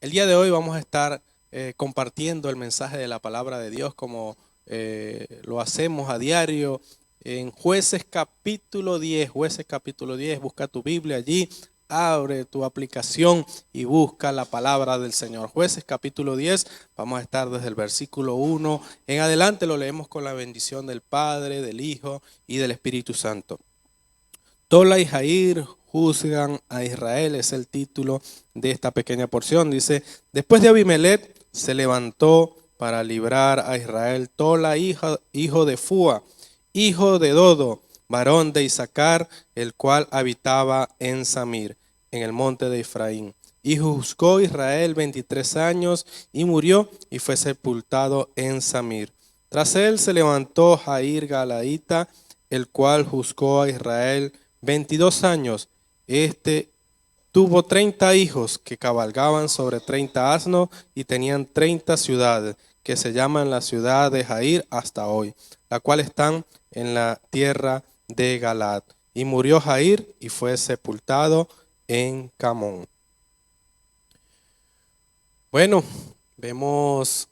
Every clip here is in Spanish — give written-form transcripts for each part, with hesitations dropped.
El día de hoy vamos a estar compartiendo el mensaje de la palabra de Dios como lo hacemos a diario en Jueces capítulo 10. Jueces capítulo 10, busca tu Biblia allí, abre tu aplicación y busca la palabra del Señor. Jueces capítulo 10, vamos a estar desde el versículo 1 en adelante, lo leemos con la bendición del Padre, del Hijo y del Espíritu Santo. Tola y Jair juzgan a Israel, es el título de esta pequeña porción. Dice, después de Abimelech se levantó para librar a Israel Tola, hijo de Fua, hijo de Dodo, varón de Isaacar, el cual habitaba en Samir, en el monte de Efraín. Y juzgó Israel 23 años y murió y fue sepultado en Samir. Tras él se levantó Jair Galaíta, el cual juzgó a Israel 22 años. Este tuvo 30 hijos que cabalgaban sobre 30 asnos y tenían 30 ciudades, que se llaman la ciudad de Jair hasta hoy, la cual están en la tierra de Galaad. Y murió Jair y fue sepultado en Camón. Bueno, vemos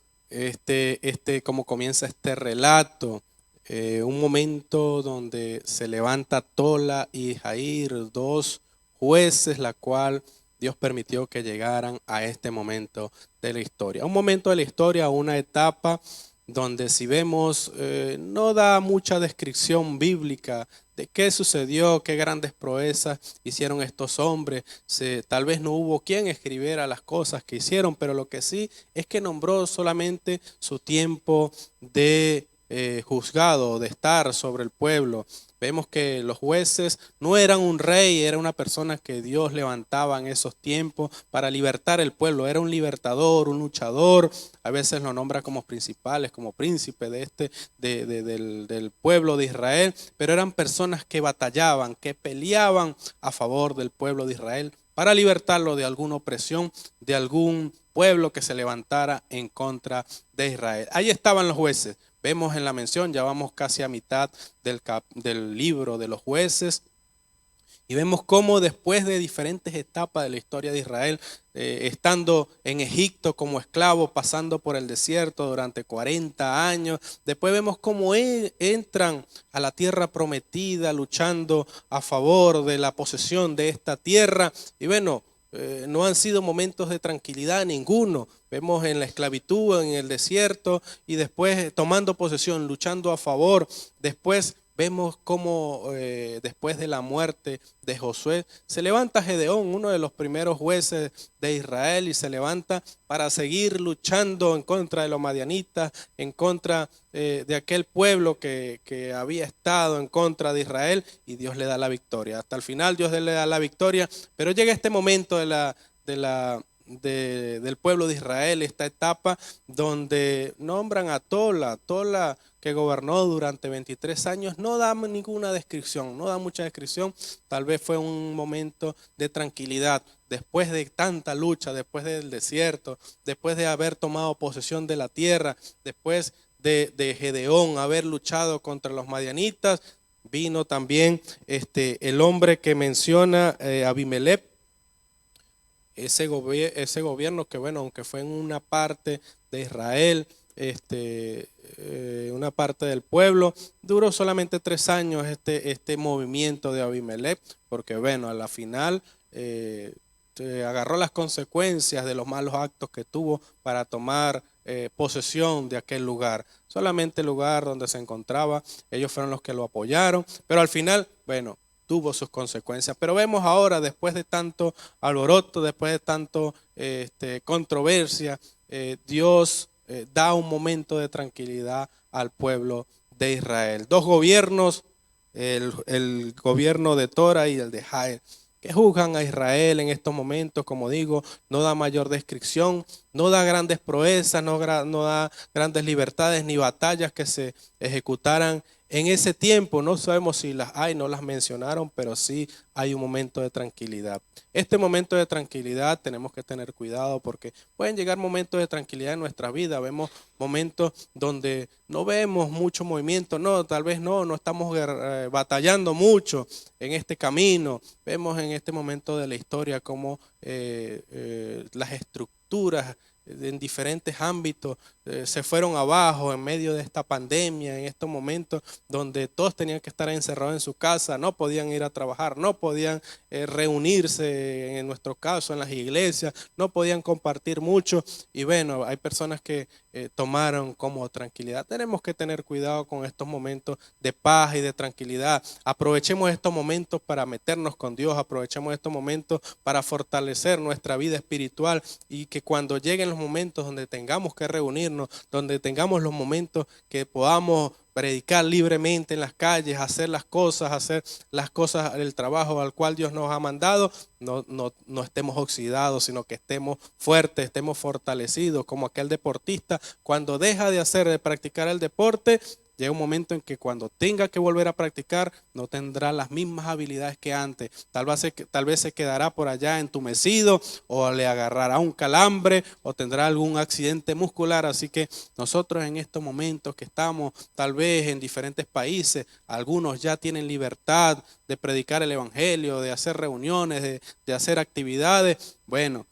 cómo comienza este relato. Un momento donde se levanta Tola y Jair, dos jueces, la cual Dios permitió que llegaran a este momento de la historia. Un momento de la historia, una etapa donde si vemos no da mucha descripción bíblica de qué sucedió, qué grandes proezas hicieron estos hombres. Tal vez no hubo quien escribiera las cosas que hicieron, pero lo que sí es que nombró solamente su tiempo de juzgado, de estar sobre el pueblo. Vemos que los jueces no eran un rey, era una persona que Dios levantaba en esos tiempos para libertar el pueblo. Era un libertador, un luchador. A veces lo nombra como principales, como príncipe del pueblo de Israel. Pero eran personas que batallaban, que peleaban a favor del pueblo de Israel para libertarlo de alguna opresión, de algún pueblo que se levantara en contra de Israel. Ahí estaban los jueces. Vemos en la mención, ya vamos casi a mitad del libro de los jueces, y vemos cómo después de diferentes etapas de la historia de Israel, estando en Egipto como esclavo, pasando por el desierto durante 40 años, después vemos cómo entran a la tierra prometida, luchando a favor de la posesión de esta tierra, y bueno, no han sido momentos de tranquilidad ninguno. Vemos en la esclavitud, en el desierto, y después tomando posesión, luchando a favor. Después vemos cómo después de la muerte de Josué, se levanta Gedeón, uno de los primeros jueces de Israel, y se levanta para seguir luchando en contra de los madianitas, en contra de aquel pueblo que había estado en contra de Israel, y Dios le da la victoria. Hasta el final Dios le da la victoria, pero llega este momento del pueblo de Israel, esta etapa donde nombran a Tola que gobernó durante 23 años, no da ninguna descripción, no da mucha descripción. Tal vez fue un momento de tranquilidad, después de tanta lucha, después del desierto, después de haber tomado posesión de la tierra, después de Gedeón haber luchado contra los madianitas, vino también el hombre que menciona Abimelech. Ese gobierno que, bueno, aunque fue en una parte de Israel, una parte del pueblo, duró solamente 3 años este movimiento de Abimelech, porque bueno, a la final agarró las consecuencias de los malos actos que tuvo para tomar posesión de aquel lugar. Solamente el lugar donde se encontraba, ellos fueron los que lo apoyaron, pero al final, bueno, tuvo sus consecuencias. Pero vemos ahora, después de tanto alboroto, después de tanto controversia, Dios da un momento de tranquilidad al pueblo de Israel. Dos gobiernos, el gobierno de Tora y el de Jair, que juzgan a Israel en estos momentos. Como digo, no da mayor descripción, no da grandes proezas, no da grandes libertades ni batallas que se ejecutaran en ese tiempo. No sabemos si las hay, no las mencionaron, pero sí hay un momento de tranquilidad. Este momento de tranquilidad tenemos que tener cuidado, porque pueden llegar momentos de tranquilidad en nuestra vida. Vemos momentos donde no vemos mucho movimiento, no, tal vez no estamos batallando mucho en este camino. Vemos en este momento de la historia cómo las estructuras estructuras en diferentes ámbitos se fueron abajo en medio de esta pandemia, en estos momentos donde todos tenían que estar encerrados en su casa, no podían ir a trabajar, no podían reunirse, en nuestro caso, en las iglesias, no podían compartir mucho. Y bueno, hay personas que tomaron como tranquilidad. Tenemos que tener cuidado con estos momentos de paz y de tranquilidad. Aprovechemos estos momentos para meternos con Dios, aprovechemos estos momentos para fortalecer nuestra vida espiritual, y que cuando lleguen los momentos donde tengamos que reunirnos, donde tengamos los momentos que podamos predicar libremente en las calles, hacer las cosas, el trabajo al cual Dios nos ha mandado, no estemos oxidados, sino que estemos fuertes, estemos fortalecidos, como aquel deportista cuando deja de practicar el deporte. Llega un momento en que cuando tenga que volver a practicar, no tendrá las mismas habilidades que antes. Tal vez se quedará por allá entumecido, o le agarrará un calambre, o tendrá algún accidente muscular. Así que nosotros en estos momentos que estamos tal vez en diferentes países, algunos ya tienen libertad de predicar el evangelio, de hacer reuniones, de hacer actividades. Bueno,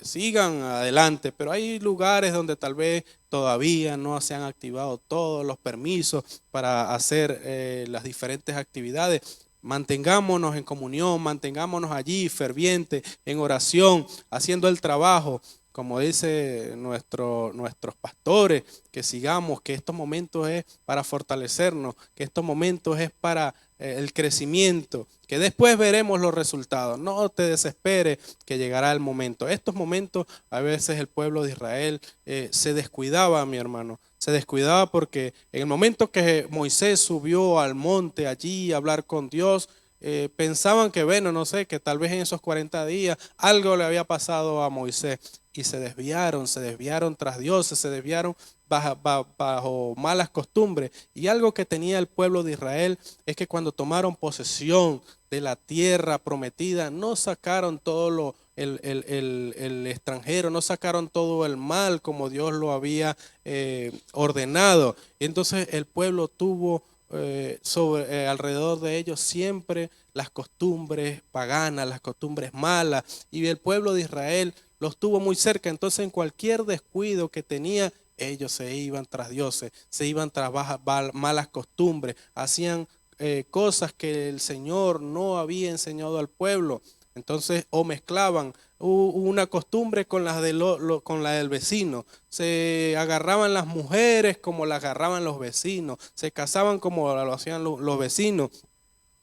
sigan adelante, pero hay lugares donde tal vez todavía no se han activado todos los permisos para hacer las diferentes actividades. Mantengámonos en comunión, mantengámonos allí fervientes, en oración, haciendo el trabajo, como dice nuestros pastores, que sigamos, que estos momentos es para fortalecernos, que estos momentos es para el crecimiento, que después veremos los resultados. No te desesperes, que llegará el momento. Estos momentos, a veces el pueblo de Israel se descuidaba, mi hermano, se descuidaba, porque en el momento que Moisés subió al monte allí a hablar con Dios, pensaban que, bueno, no sé, que tal vez en esos 40 días algo le había pasado a Moisés, y se desviaron tras dioses, se desviaron bajo malas costumbres. Y algo que tenía el pueblo de Israel es que cuando tomaron posesión de la tierra prometida, no sacaron todo el extranjero, no sacaron todo el mal como Dios lo había ordenado. Y entonces el pueblo tuvo alrededor de ellos siempre las costumbres paganas, las costumbres malas, y el pueblo de Israel los tuvo muy cerca. Entonces, en cualquier descuido que tenía, ellos se iban tras dioses, se iban tras malas costumbres, hacían cosas que el Señor no había enseñado al pueblo. Entonces, o mezclaban una costumbre con con la del vecino. Se agarraban las mujeres como las agarraban los vecinos, se casaban como lo hacían los vecinos,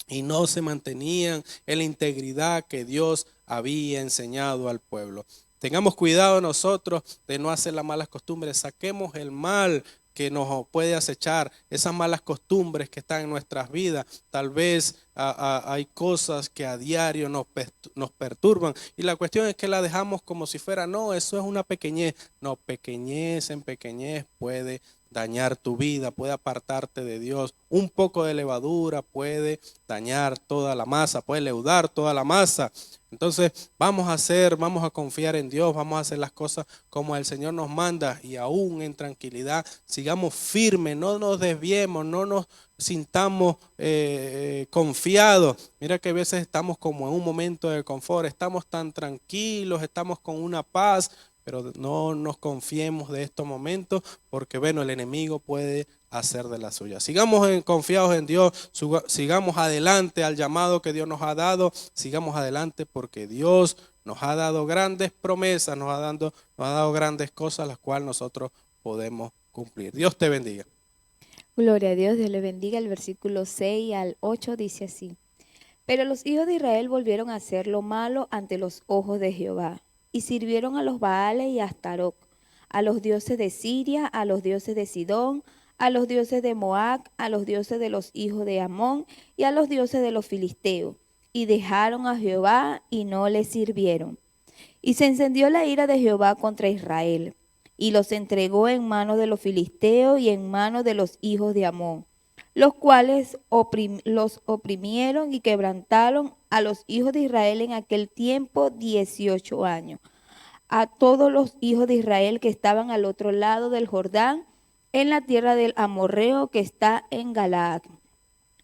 y no se mantenían en la integridad que Dios había enseñado al pueblo. Tengamos cuidado nosotros de no hacer las malas costumbres, saquemos el mal que nos puede acechar, esas malas costumbres que están en nuestras vidas. Tal vez hay cosas que a diario nos perturban, y la cuestión es que la dejamos como si fuera, no, eso es una pequeñez. No, pequeñez en pequeñez puede dañar tu vida, puede apartarte de Dios. Un poco de levadura puede dañar toda la masa, puede leudar toda la masa. Entonces vamos a confiar en Dios, vamos a hacer las cosas como el Señor nos manda, y aún en tranquilidad sigamos firmes, no nos desviemos, no nos sintamos confiados. Mira que a veces estamos como en un momento de confort, estamos tan tranquilos, estamos con una paz, pero no nos confiemos de estos momentos, porque bueno, el enemigo puede hacer de la suya. Sigamos confiados en Dios, sigamos adelante al llamado que Dios nos ha dado, sigamos adelante, porque Dios nos ha dado grandes promesas, nos ha dado grandes cosas, las cuales nosotros podemos cumplir. Dios te bendiga. Gloria a Dios, Dios le bendiga. El versículo 6 al 8 dice así. Pero los hijos de Israel volvieron a hacer lo malo ante los ojos de Jehová, y sirvieron a los Baales y a Astaroc, a los dioses de Siria, a los dioses de Sidón, a los dioses de Moab, a los dioses de los hijos de Amón y a los dioses de los filisteos, y dejaron a Jehová y no le sirvieron. Y se encendió la ira de Jehová contra Israel, y los entregó en manos de los filisteos y en manos de los hijos de Amón, los cuales los oprimieron y quebrantaron a los hijos de Israel en aquel tiempo 18 años. A todos los hijos de Israel que estaban al otro lado del Jordán, en la tierra del Amorreo que está en Galaad.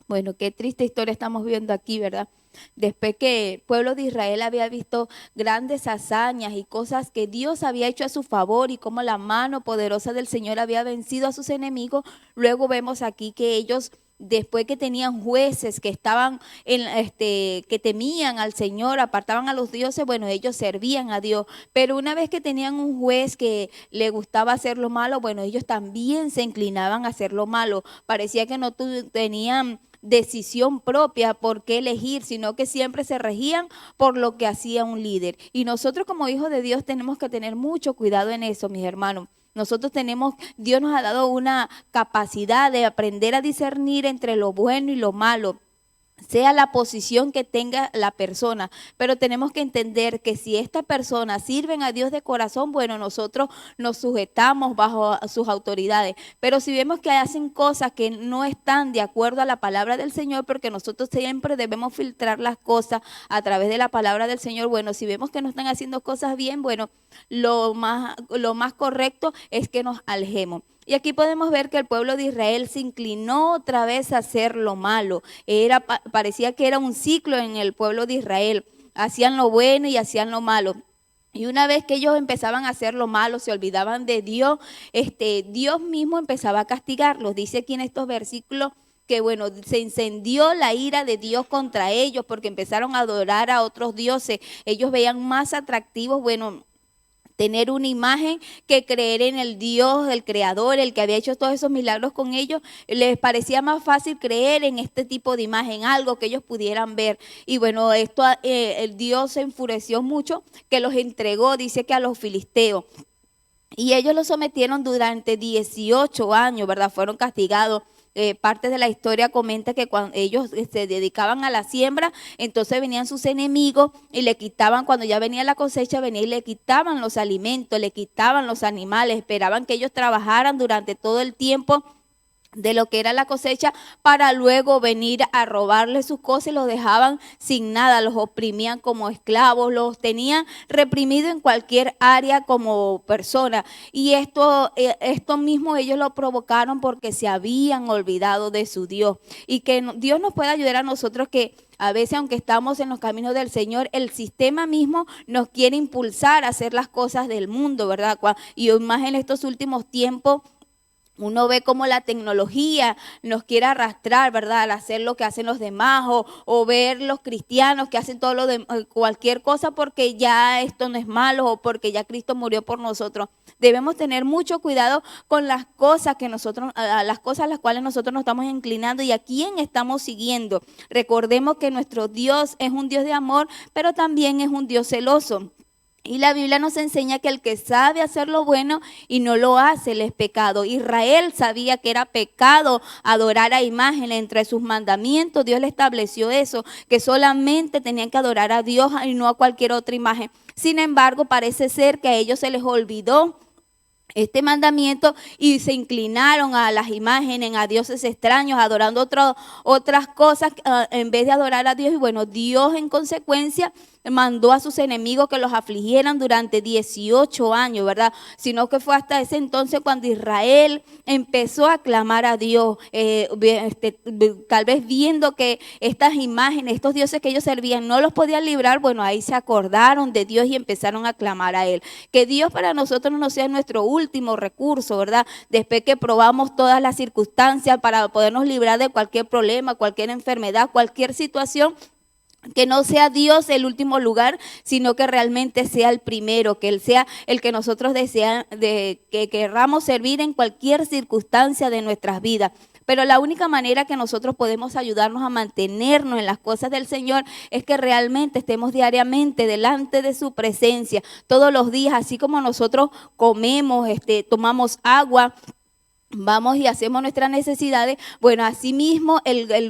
Bueno, qué triste historia estamos viendo aquí, ¿verdad? Después que el pueblo de Israel había visto grandes hazañas y cosas que Dios había hecho a su favor y cómo la mano poderosa del Señor había vencido a sus enemigos, luego vemos aquí que ellos, después que tenían jueces que estaban que temían al Señor, apartaban a los dioses, bueno, ellos servían a Dios. Pero una vez que tenían un juez que le gustaba hacer lo malo, bueno, ellos también se inclinaban a hacer lo malo. Parecía que no tenían decisión propia por qué elegir, sino que siempre se regían por lo que hacía un líder. Y nosotros como hijos de Dios tenemos que tener mucho cuidado en eso, mis hermanos. Dios nos ha dado una capacidad de aprender a discernir entre lo bueno y lo malo, sea la posición que tenga la persona, pero tenemos que entender que si esta persona sirven a Dios de corazón, bueno, nosotros nos sujetamos bajo sus autoridades, pero si vemos que hacen cosas que no están de acuerdo a la palabra del Señor, porque nosotros siempre debemos filtrar las cosas a través de la palabra del Señor, bueno, si vemos que no están haciendo cosas bien, bueno, lo más correcto es que nos alejemos. Y aquí podemos ver que el pueblo de Israel se inclinó otra vez a hacer lo malo. Parecía que era un ciclo en el pueblo de Israel. Hacían lo bueno y hacían lo malo. Y una vez que ellos empezaban a hacer lo malo, se olvidaban de Dios, Dios mismo empezaba a castigarlos. Dice aquí en estos versículos que bueno, se encendió la ira de Dios contra ellos porque empezaron a adorar a otros dioses. Ellos veían más atractivos, bueno, tener una imagen que creer en el Dios, el Creador, el que había hecho todos esos milagros con ellos. Les parecía más fácil creer en este tipo de imagen, algo que ellos pudieran ver. Y bueno, el Dios se enfureció mucho, que los entregó, dice que a los filisteos. Y ellos los sometieron durante 18 años, ¿verdad? Fueron castigados. Parte de la historia comenta que cuando ellos se dedicaban a la siembra, entonces venían sus enemigos y le quitaban, cuando ya venía la cosecha, venían y le quitaban los alimentos, le quitaban los animales, esperaban que ellos trabajaran durante todo el tiempo de lo que era la cosecha para luego venir a robarle sus cosas y los dejaban sin nada, los oprimían como esclavos, los tenían reprimidos en cualquier área como persona. Y esto mismo ellos lo provocaron porque se habían olvidado de su Dios. Y que Dios nos pueda ayudar a nosotros que a veces, aunque estamos en los caminos del Señor, el sistema mismo nos quiere impulsar a hacer las cosas del mundo, ¿verdad? Y más en estos últimos tiempos, uno ve cómo la tecnología nos quiere arrastrar, ¿verdad? Al hacer lo que hacen los demás o ver los cristianos que hacen todo lo de cualquier cosa porque ya esto no es malo o porque ya Cristo murió por nosotros. Debemos tener mucho cuidado con las cosas a las cosas a las cuales nosotros nos estamos inclinando y a quién estamos siguiendo. Recordemos que nuestro Dios es un Dios de amor, pero también es un Dios celoso. Y la Biblia nos enseña que el que sabe hacer lo bueno y no lo hace, le es pecado. Israel sabía que era pecado adorar a imágenes. Entre sus mandamientos Dios le estableció eso, que solamente tenían que adorar a Dios y no a cualquier otra imagen. Sin embargo, parece ser que a ellos se les olvidó este mandamiento y se inclinaron a las imágenes, a dioses extraños, adorando otras cosas en vez de adorar a Dios. Y bueno, Dios en consecuencia mandó a sus enemigos que los afligieran durante 18 años, ¿verdad? Sino que fue hasta ese entonces cuando Israel empezó a clamar a Dios, tal vez viendo que estas imágenes, estos dioses que ellos servían no los podían librar, bueno, ahí se acordaron de Dios y empezaron a clamar a Él. Que Dios para nosotros no sea nuestro último recurso, ¿verdad? Después que probamos todas las circunstancias para podernos librar de cualquier problema, cualquier enfermedad, cualquier situación, que no sea Dios el último lugar, sino que realmente sea el primero, que Él sea el que nosotros que querramos servir en cualquier circunstancia de nuestras vidas. Pero la única manera que nosotros podemos ayudarnos a mantenernos en las cosas del Señor es que realmente estemos diariamente delante de su presencia, todos los días, así como nosotros comemos, tomamos agua, vamos y hacemos nuestras necesidades. Bueno, asimismo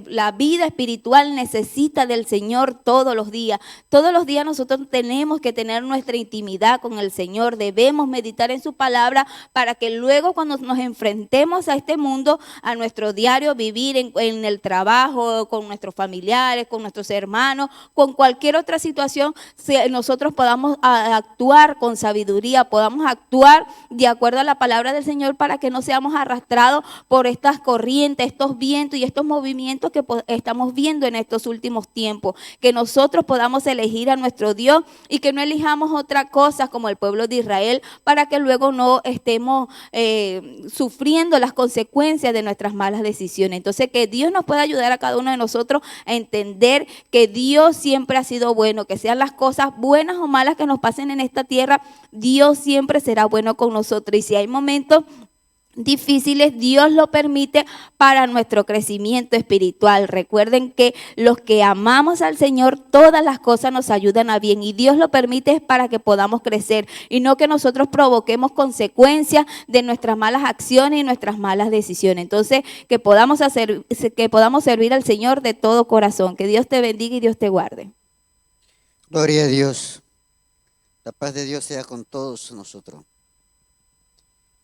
la vida espiritual necesita del Señor todos los días. Todos los días nosotros tenemos que tener nuestra intimidad con el Señor. Debemos meditar en su palabra para que luego cuando nos enfrentemos a este mundo, a nuestro diario vivir en el trabajo, con nuestros familiares, con nuestros hermanos, con cualquier otra situación, nosotros podamos actuar con sabiduría, podamos actuar de acuerdo a la palabra del Señor para que no seamos arrastrados arrastrados por estas corrientes, estos vientos y estos movimientos que estamos viendo en estos últimos tiempos. Que nosotros podamos elegir a nuestro Dios y que no elijamos otra cosa como el pueblo de Israel, para que luego no estemos sufriendo las consecuencias de nuestras malas decisiones. Entonces, que Dios nos pueda ayudar a cada uno de nosotros a entender que Dios siempre ha sido bueno, que sean las cosas buenas o malas que nos pasen en esta tierra, Dios siempre será bueno con nosotros. Y si hay momentos difíciles, Dios lo permite para nuestro crecimiento espiritual. Recuerden que los que amamos al Señor, todas las cosas nos ayudan a bien, y Dios lo permite para que podamos crecer y no que nosotros provoquemos consecuencias de nuestras malas acciones y nuestras malas decisiones. Entonces, que podamos servir al Señor de todo corazón. Que Dios te bendiga y Dios te guarde. Gloria a Dios. La paz de Dios sea con todos nosotros.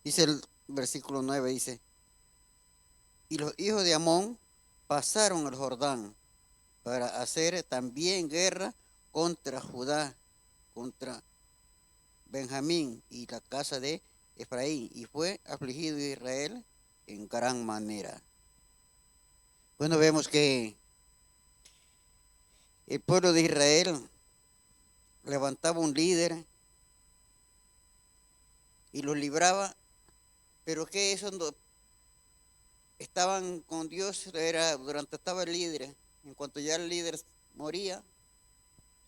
Dice el versículo 9, dice, y los hijos de Amón pasaron el Jordán para hacer también guerra contra Judá, contra Benjamín y la casa de Efraín, y fue afligido Israel en gran manera. Bueno, vemos que el pueblo de Israel levantaba un líder y los libraba, pero que eso no, estaban con Dios, estaba el líder. En cuanto ya el líder moría,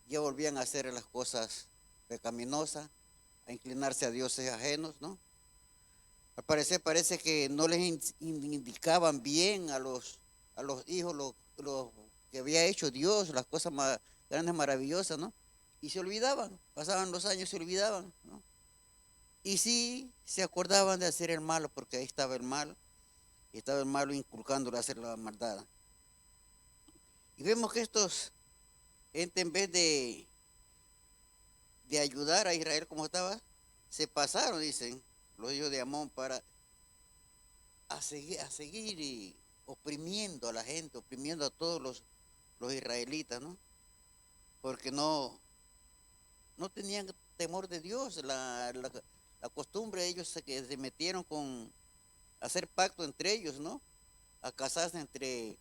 ya volvían a hacer las cosas pecaminosas, a inclinarse a dioses ajenos, ¿no? Al parecer parece que no les indicaban bien a los hijos lo que había hecho Dios, las cosas más grandes, maravillosas, ¿no? Y se olvidaban, pasaban los años y se olvidaban, ¿no? Y sí se acordaban de hacer el malo, porque ahí estaba el mal, y estaba el malo inculcándole a hacer la maldad. Y vemos que estos, en vez de ayudar a Israel como estaba, se pasaron, dicen los hijos de Amón, para a seguir y oprimiendo a la gente, oprimiendo a todos los israelitas, ¿no? Porque no tenían temor de Dios. La costumbre de ellos que se metieron con hacer pacto entre ellos, ¿no? A casarse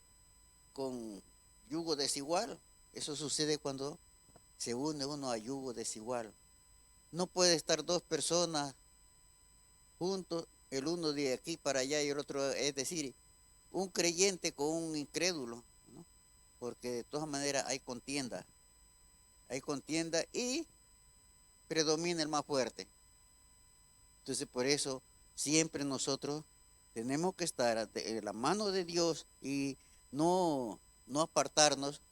con yugo desigual. Eso sucede cuando se une uno a yugo desigual. No puede estar dos personas juntos, el uno de aquí para allá y el otro, es decir, un creyente con un incrédulo, ¿no? Porque de todas maneras hay contienda y predomina el más fuerte. Entonces por eso siempre nosotros tenemos que estar de la mano de Dios y no apartarnos,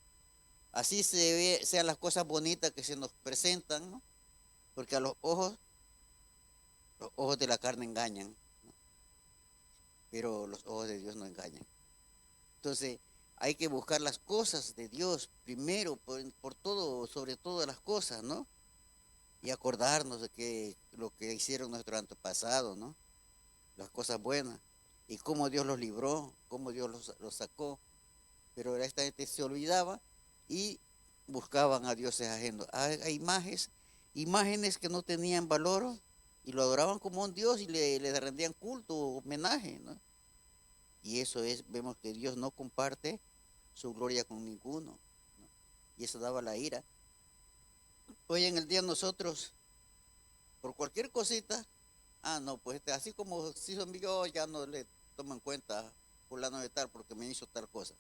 así sean las cosas bonitas que se nos presentan, ¿no? Porque a los ojos de la carne engañan, ¿no? Pero los ojos de Dios no engañan. Entonces hay que buscar las cosas de Dios primero, por todo, sobre todas las cosas, ¿no? Y acordarnos de que lo que hicieron nuestros antepasados, ¿no? Las cosas buenas, y cómo Dios los libró, cómo Dios los sacó. Pero esta gente se olvidaba y buscaban a dioses ajenos, a imágenes que no tenían valor, y lo adoraban como un dios y le rendían culto, homenaje, ¿no? Y eso vemos que Dios no comparte su gloria con ninguno, ¿no? Y eso daba la ira. Hoy en el día nosotros, por cualquier cosita, no, pues así como si son yo, ya no le tomo en cuenta fulano de tal porque me hizo tal cosa.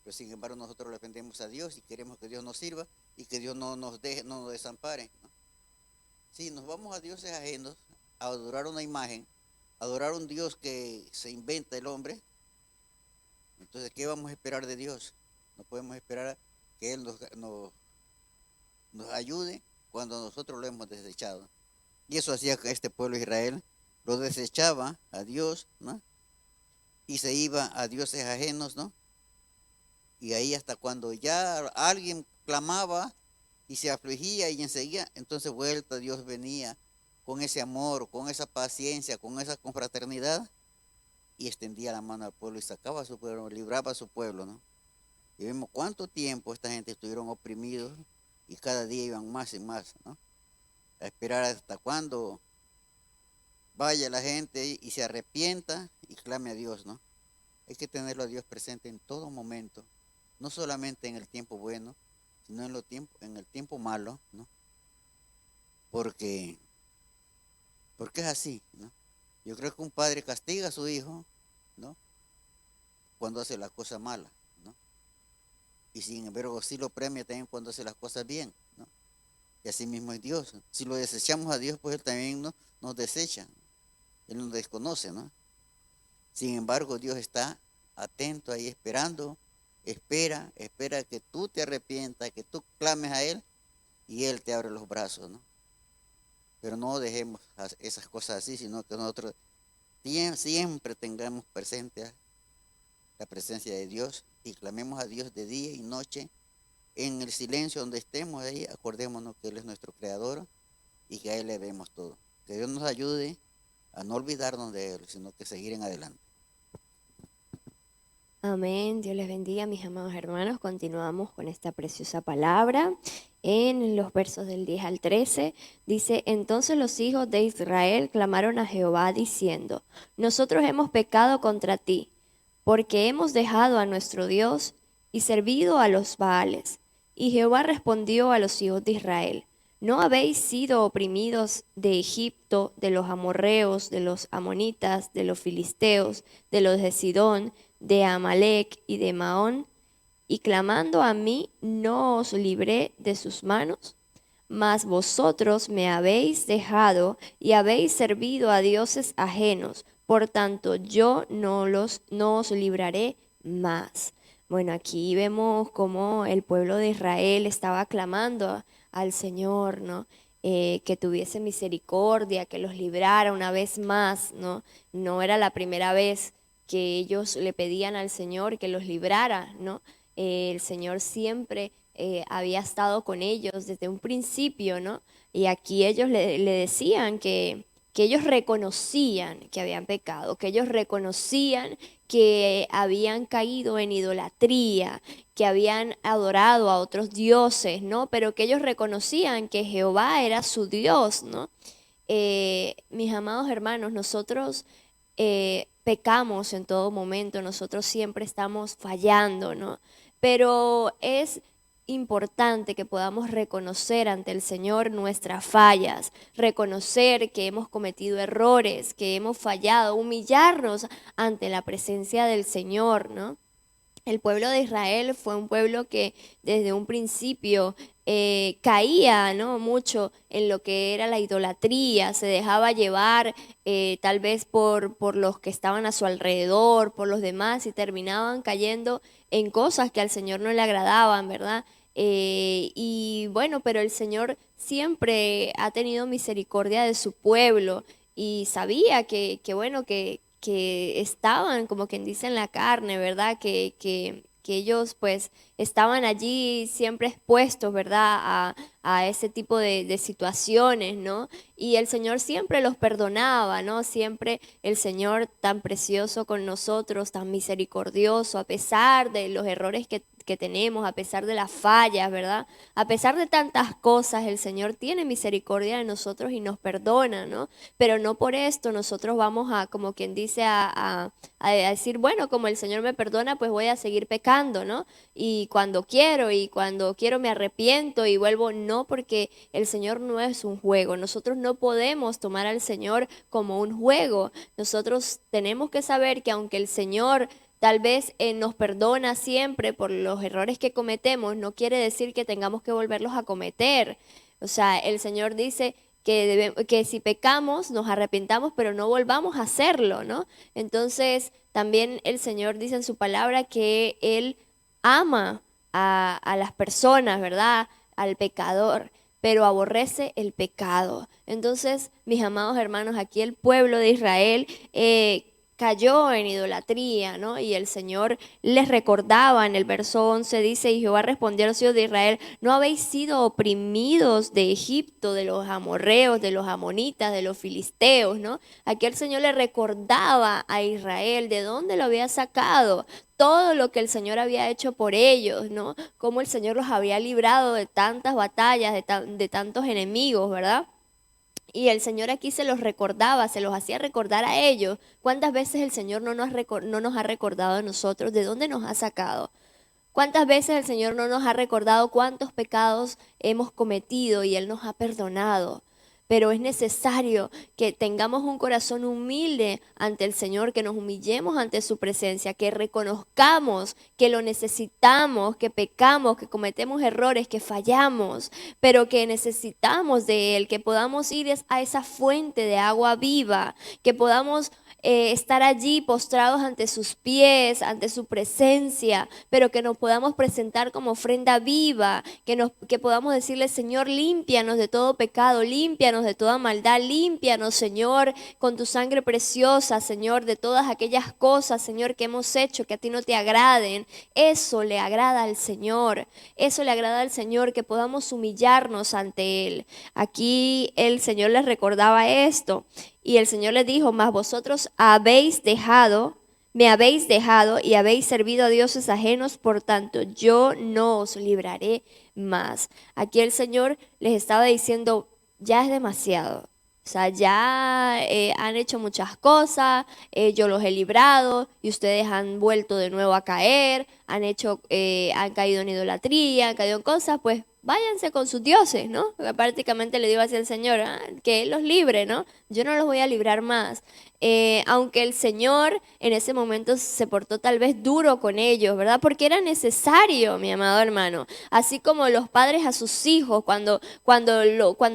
Pero sin embargo nosotros le dependemos a Dios y queremos que Dios nos sirva y que Dios no nos deje, no nos desampare, ¿no? Si nos vamos a dioses ajenos, a adorar una imagen, a adorar un Dios que se inventa el hombre, entonces ¿qué vamos a esperar de Dios? No podemos esperar que Él nos ayude cuando nosotros lo hemos desechado. Y eso hacía que este pueblo de Israel lo desechaba a Dios, ¿no? Y se iba a dioses ajenos, ¿no? Y ahí hasta cuando ya alguien clamaba y se afligía y enseguida, entonces vuelta Dios venía con ese amor, con esa paciencia, con esa confraternidad, y extendía la mano al pueblo y sacaba a su pueblo, libraba a su pueblo, ¿no? Y vemos cuánto tiempo esta gente estuvieron oprimidos y cada día iban más y más, ¿no? A esperar hasta cuándo vaya la gente y se arrepienta y clame a Dios, ¿no? Hay que tenerlo a Dios presente en todo momento, no solamente en el tiempo bueno, sino en el tiempo malo, ¿no? Porque, porque es así, ¿no? Yo creo que un padre castiga a su hijo, ¿no? Cuando hace las cosas malas, ¿no? Y sin embargo sí lo premia también cuando hace las cosas bien, ¿no? Y así mismo es Dios. Si lo desechamos a Dios, pues Él también nos desecha. Él nos desconoce, ¿no? Sin embargo, Dios está atento ahí esperando, espera que tú te arrepientas, que tú clames a Él y Él te abre los brazos, ¿no? Pero no dejemos esas cosas así, sino que nosotros siempre tengamos presente la presencia de Dios y clamemos a Dios de día y noche. En el silencio donde estemos ahí, acordémonos que Él es nuestro creador y que a Él le debemos todo. Que Dios nos ayude a no olvidarnos de Él, sino que seguir en adelante. Amén. Dios les bendiga, mis amados hermanos. Continuamos con esta preciosa palabra. En los versos del 10 al 13 dice: entonces los hijos de Israel clamaron a Jehová diciendo: nosotros hemos pecado contra ti, porque hemos dejado a nuestro Dios y servido a los Baales. Y Jehová respondió a los hijos de Israel: ¿no habéis sido oprimidos de Egipto, de los amorreos, de los amonitas, de los filisteos, de los de Sidón, de Amalec y de Maón? Y clamando a mí, no os libré de sus manos. Mas vosotros me habéis dejado y habéis servido a dioses ajenos. Por tanto, yo no os libraré más. Bueno, aquí vemos cómo el pueblo de Israel estaba clamando al Señor, ¿no? Que tuviese misericordia, que los librara una vez más, ¿no? No era la primera vez que ellos le pedían al Señor que los librara, ¿no? El Señor siempre había estado con ellos desde un principio, ¿no? Y aquí ellos le decían que ellos reconocían que habían pecado, que ellos reconocían que habían caído en idolatría, que habían adorado a otros dioses, ¿no? Pero que ellos reconocían que Jehová era su Dios, ¿no? Mis amados hermanos, nosotros pecamos en todo momento, nosotros siempre estamos fallando, ¿no? Pero es importante que podamos reconocer ante el Señor nuestras fallas, reconocer que hemos cometido errores, que hemos fallado, humillarnos ante la presencia del Señor, ¿no? El pueblo de Israel fue un pueblo que desde un principio caía, ¿no?, mucho en lo que era la idolatría, se dejaba llevar tal vez por los que estaban a su alrededor, por los demás, y terminaban cayendo en cosas que al Señor no le agradaban, ¿verdad? Y bueno, pero el Señor siempre ha tenido misericordia de su pueblo y sabía bueno, que estaban, como quien dice, en la carne, ¿verdad? Que ellos pues estaban allí siempre expuestos, ¿verdad? A ese tipo de situaciones, ¿no? Y el Señor siempre los perdonaba, ¿no? Siempre el Señor tan precioso con nosotros, tan misericordioso, a pesar de los errores que tenemos, a pesar de las fallas, ¿verdad? A pesar de tantas cosas, el Señor tiene misericordia de nosotros y nos perdona, ¿no? Pero no por esto nosotros vamos a, como quien dice, a decir, bueno, como el Señor me perdona, pues voy a seguir pecando, ¿no? Y cuando quiero me arrepiento y vuelvo. No, porque el Señor no es un juego. Nosotros no podemos tomar al Señor como un juego. Nosotros tenemos que saber que aunque el Señor tal vez nos perdona siempre por los errores que cometemos, no quiere decir que tengamos que volverlos a cometer. O sea, el Señor dice que si pecamos, nos arrepentamos, pero no volvamos a hacerlo, ¿no? Entonces, también el Señor dice en su palabra que Él ama a las personas, ¿verdad? Al pecador, pero aborrece el pecado. Entonces, mis amados hermanos, aquí el pueblo de Israel cayó en idolatría, ¿no? Y el Señor les recordaba en el verso 11, dice: y Jehová respondió a los hijos de Israel: ¿no habéis sido oprimidos de Egipto, de los amorreos, de los amonitas, de los filisteos, ¿no? Aquí el Señor le recordaba a Israel de dónde lo había sacado, todo lo que el Señor había hecho por ellos, ¿no? Cómo el Señor los había librado de tantas batallas, de tantos enemigos, ¿verdad? Y el Señor aquí se los recordaba, se los hacía recordar a ellos. ¿Cuántas veces el Señor no nos ha recordado a nosotros de dónde nos ha sacado? ¿Cuántas veces el Señor no nos ha recordado cuántos pecados hemos cometido y Él nos ha perdonado? Pero es necesario que tengamos un corazón humilde ante el Señor, que nos humillemos ante su presencia, que reconozcamos que lo necesitamos, que pecamos, que cometemos errores, que fallamos, pero que necesitamos de Él, que podamos ir a esa fuente de agua viva, que podamos estar allí postrados ante sus pies, ante su presencia, pero que nos podamos presentar como ofrenda viva, que podamos decirle: Señor, límpianos de todo pecado, límpianos de toda maldad, límpianos, Señor, con tu sangre preciosa, Señor, de todas aquellas cosas, Señor, que hemos hecho que a ti no te agraden. Eso le agrada al Señor, eso le agrada al Señor, que podamos humillarnos ante Él. Aquí el Señor les recordaba esto. Y el Señor les dijo: mas vosotros me habéis dejado y habéis servido a dioses ajenos, por tanto yo no os libraré más. Aquí el Señor les estaba diciendo: ya es demasiado. O sea, ya han hecho muchas cosas, yo los he librado y ustedes han vuelto de nuevo a caer, han caído en idolatría, han caído en cosas, pues váyanse con sus dioses, ¿no? Prácticamente le digo así al Señor: que Él los libre, ¿no? Yo no los voy a librar más. Aunque el Señor en ese momento se portó tal vez duro con ellos, ¿verdad? Porque era necesario, mi amado hermano. Así como los padres a sus hijos, cuando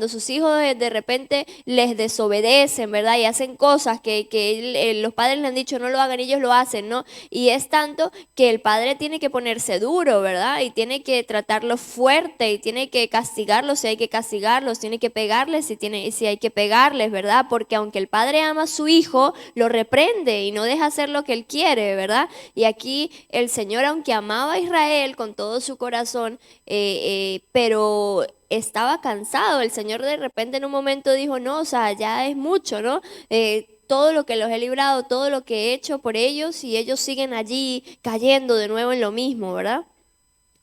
sus hijos de repente les desobedecen, ¿verdad? Y hacen cosas que los padres le han dicho no lo hagan, ellos lo hacen, ¿no? Y es tanto que el padre tiene que ponerse duro, ¿verdad? Y tiene que tratarlos fuerte y tiene que castigarlos si hay que castigarlos, tiene que pegarles si hay que pegarles, ¿verdad? Porque aunque el padre ama a su hijo, lo reprende y no deja hacer lo que él quiere, ¿verdad? Y aquí el Señor, aunque amaba a Israel con todo su corazón, pero estaba cansado. El Señor de repente en un momento dijo: no, o sea, ya es mucho, ¿no? Todo lo que los he librado, todo lo que he hecho por ellos, y ellos siguen allí cayendo de nuevo en lo mismo, ¿verdad?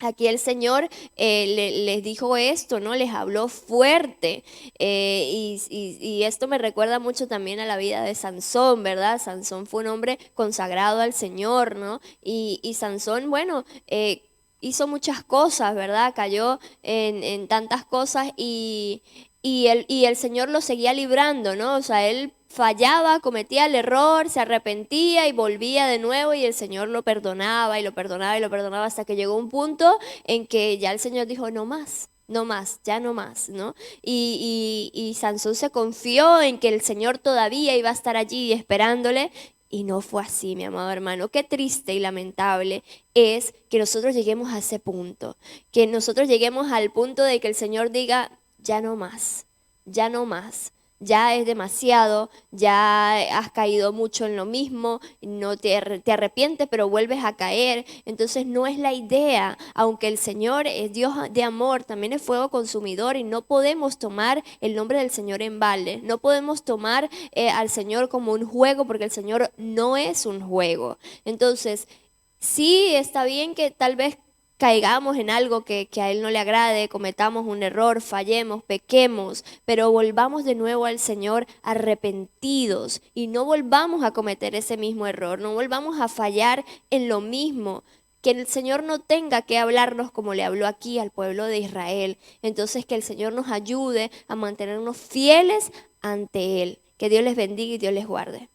Aquí el Señor les dijo esto, ¿no? Les habló fuerte. Y esto me recuerda mucho también a la vida de Sansón, ¿verdad? Sansón fue un hombre consagrado al Señor, ¿no? Y Sansón, bueno, hizo muchas cosas, ¿verdad? Cayó en tantas cosas y el Señor lo seguía librando, ¿no? O sea, él fallaba, cometía el error, se arrepentía y volvía de nuevo, y el Señor lo perdonaba y lo perdonaba y lo perdonaba, hasta que llegó un punto en que ya el Señor dijo: no más. No más, ya no más, ¿no? Y Sansón se confió en que el Señor todavía iba a estar allí esperándole, y no fue así, mi amado hermano. Qué triste y lamentable es que nosotros lleguemos a ese punto, que nosotros lleguemos al punto de que el Señor diga: ya no más, ya no más. Ya es demasiado, ya has caído mucho en lo mismo, no te arrepientes, pero vuelves a caer. Entonces no es la idea. Aunque el Señor es Dios de amor, también es fuego consumidor, y no podemos tomar el nombre del Señor en balde. No podemos tomar al Señor como un juego, porque el Señor no es un juego. Entonces, sí está bien que tal vez caigamos en algo que a Él no le agrade, cometamos un error, fallemos, pequemos, pero volvamos de nuevo al Señor arrepentidos y no volvamos a cometer ese mismo error, no volvamos a fallar en lo mismo. Que el Señor no tenga que hablarnos como le habló aquí al pueblo de Israel. Entonces, que el Señor nos ayude a mantenernos fieles ante Él. Que Dios les bendiga y Dios les guarde.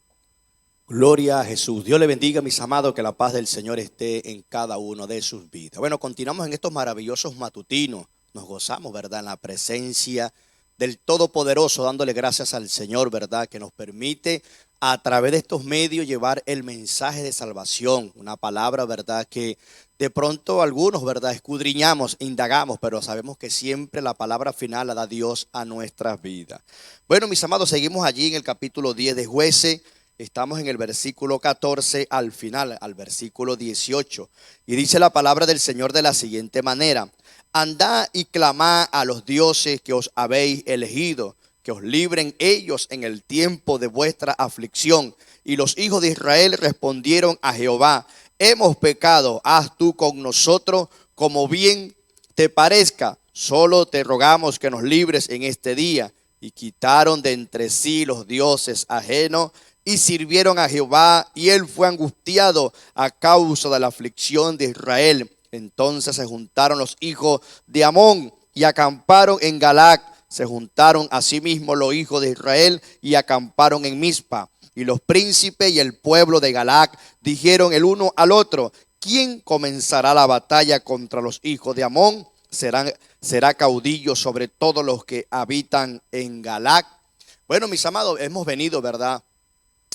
Gloria a Jesús. Dios le bendiga, mis amados, que la paz del Señor esté en cada uno de sus vidas. Bueno, continuamos en estos maravillosos matutinos. Nos gozamos, ¿verdad?, en la presencia del Todopoderoso, dándole gracias al Señor, ¿verdad?, que nos permite a través de estos medios llevar el mensaje de salvación. Una palabra, ¿verdad?, que de pronto algunos, ¿verdad?, escudriñamos, indagamos, pero sabemos que siempre la palabra final la da Dios a nuestras vidas. Bueno, mis amados, seguimos allí en el capítulo 10 de Jueces. Estamos en el versículo 14 al final, al versículo 18. Y dice la palabra del Señor de la siguiente manera: andad y clamad a los dioses que os habéis elegido, que os libren ellos en el tiempo de vuestra aflicción. Y los hijos de Israel respondieron a Jehová: hemos pecado, haz tú con nosotros como bien te parezca. Solo te rogamos que nos libres en este día y quitaron de entre sí los dioses ajenos y sirvieron a Jehová, y él fue angustiado a causa de la aflicción de Israel. Entonces se juntaron los hijos de Amón y acamparon en Galac. Se juntaron asimismo los hijos de Israel y acamparon en Mizpa. Y los príncipes y el pueblo de Galac dijeron el uno al otro: ¿quién comenzará la batalla contra los hijos de Amón? Será caudillo sobre todos los que habitan en Galac. Bueno, mis amados, hemos venido, ¿verdad?,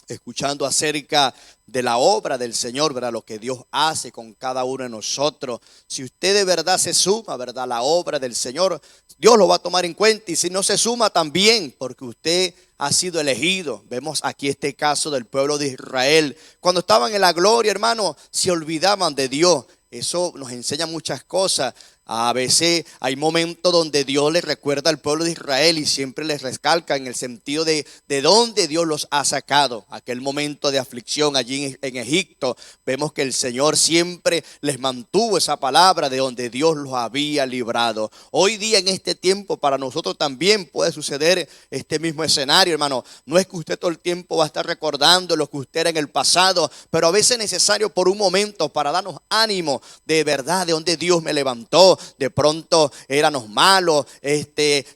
escuchando acerca de la obra del Señor, ¿verdad?, lo que Dios hace con cada uno de nosotros. Si usted de verdad se suma, ¿verdad?, a la obra del Señor, Dios lo va a tomar en cuenta. Y si no se suma, también, porque usted ha sido elegido. Vemos aquí este caso del pueblo de Israel. Cuando estaban en la gloria, hermano, se olvidaban de Dios. Eso nos enseña muchas cosas. A veces hay momentos donde Dios les recuerda al pueblo de Israel y siempre les recalca en el sentido de dónde Dios los ha sacado. Aquel momento de aflicción allí en Egipto, vemos que el Señor siempre les mantuvo esa palabra de donde Dios los había librado. Hoy día, en este tiempo, para nosotros también puede suceder este mismo escenario, hermano. No es que usted todo el tiempo va a estar recordando lo que usted era en el pasado, pero a veces es necesario por un momento para darnos ánimo de verdad, de donde Dios me levantó. De pronto éramos malos,